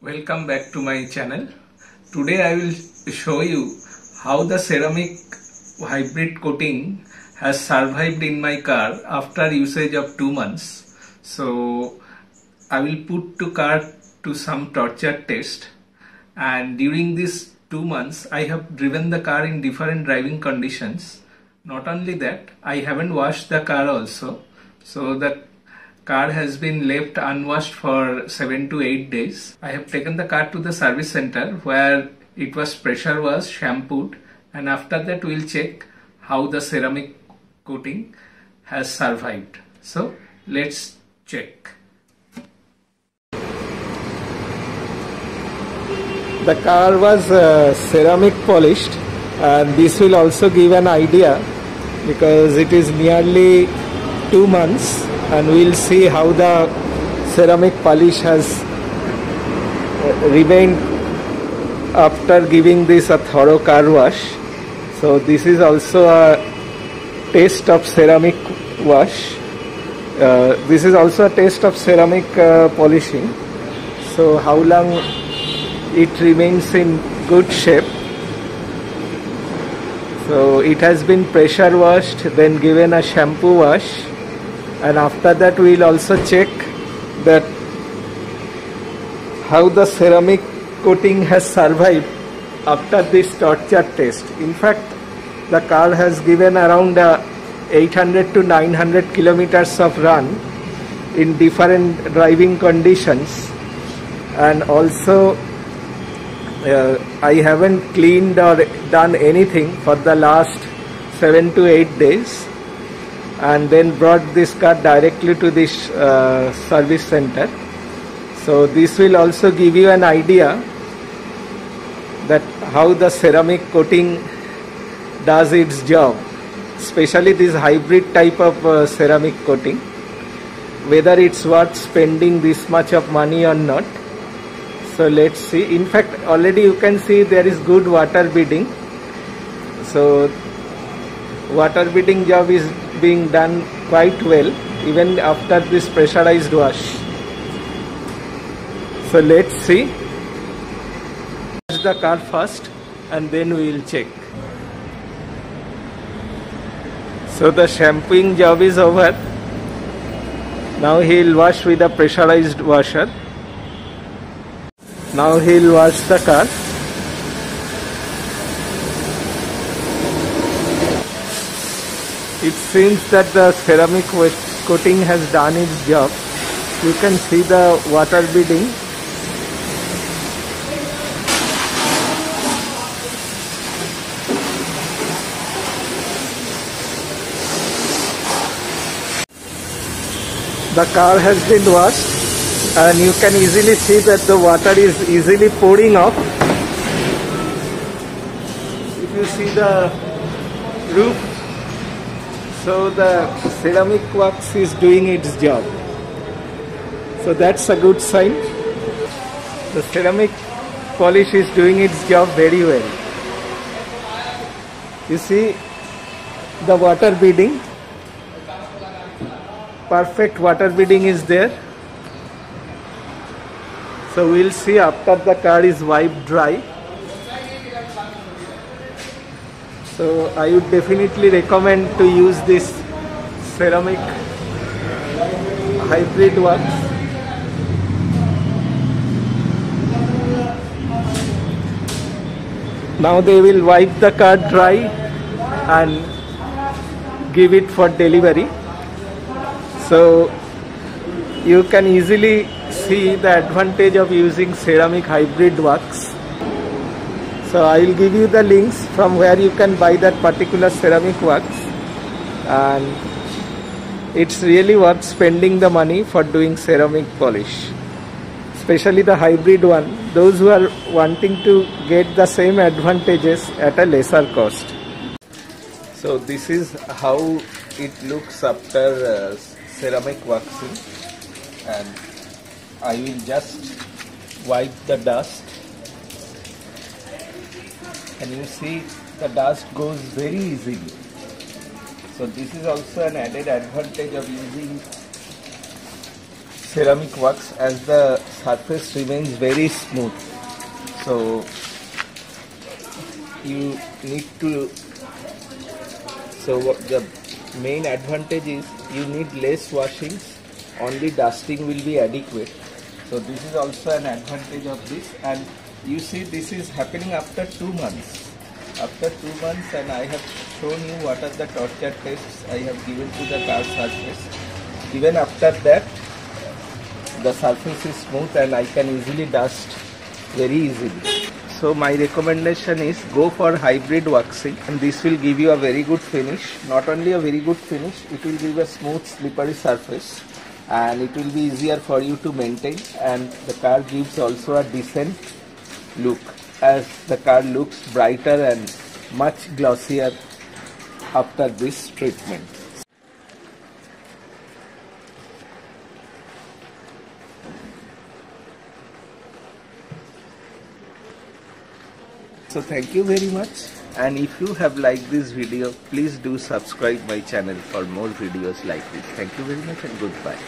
Welcome back to my channel. Today I will show you how the ceramic hybrid coating has survived in my car after usage of 2 months. So I will put the car to some torture test, and during these 2 months I have driven the car in different driving conditions. Not only that, I haven't washed the car also. So the car has been left unwashed for 7 to 8 days. I have taken the car to the service center where it was pressure washed, shampooed, and after that we will check how the ceramic coating has survived. So let's check. The car was ceramic polished, and this will also give an idea because it is nearly 2 months, and we'll see how the ceramic polish has remained after giving this a thorough car wash. So this is also a taste of ceramic wash. This is also a taste of ceramic polishing. So how long it remains in good shape. So it has been pressure washed, then given a shampoo wash, and after that we will also check that how the ceramic coating has survived after this torture test. In fact, the car has given around 800 to 900 kilometers of run in different driving conditions, and also I haven't cleaned or done anything for the last 7 to 8 days, and then brought this car directly to this service center. So this will also give you an idea that how the ceramic coating does its job, especially this hybrid type of ceramic coating, whether it's worth spending this much of money or not. So let's see. In fact, already you can see there is good water beading. So water beading job is being done quite well even after this pressurized wash. So let's see. Wash the car first and then we will check. So the shampooing job is over. Now he will wash with a pressurized washer. Now he will wash the car. It seems that the ceramic coating has done its job. You can see the water beading. The car has been washed, and you can easily see that the water is easily pouring off. If you see the roof, so the ceramic wax is doing its job. So that's a good sign. The ceramic polish is doing its job very well. You see the water beading. Perfect water beading is there. So we'll see after the car is wiped dry. So I would definitely recommend to use this ceramic hybrid wax. Now they will wipe the car dry and give it for delivery. So you can easily see the advantage of using ceramic hybrid wax. So I will give you the links from where you can buy that particular ceramic wax, and it's really worth spending the money for doing ceramic polish, especially the hybrid one, those who are wanting to get the same advantages at a lesser cost. So this is how it looks after ceramic waxing, and I will just wipe the dust. And you see the dust goes very easily. So this is also an added advantage of using ceramic works as the surface remains very smooth. So you need to, so what the main advantage is, you need less washings, only dusting will be adequate. So this is also an advantage of this, and you see this is happening after 2 months. After 2 months, and I have shown you what are the torture tests I have given to the car surface. Even after that, the surface is smooth and I can easily dust very easily. So my recommendation is go for hybrid waxing, and this will give you a very good finish. Not only a very good finish, it will give a smooth slippery surface, and it will be easier for you to maintain, and the car gives also a decent look, as the car looks brighter and much glossier after this treatment. So thank you very much, and if you have liked this video, please do subscribe my channel for more videos like this. Thank you very much and goodbye.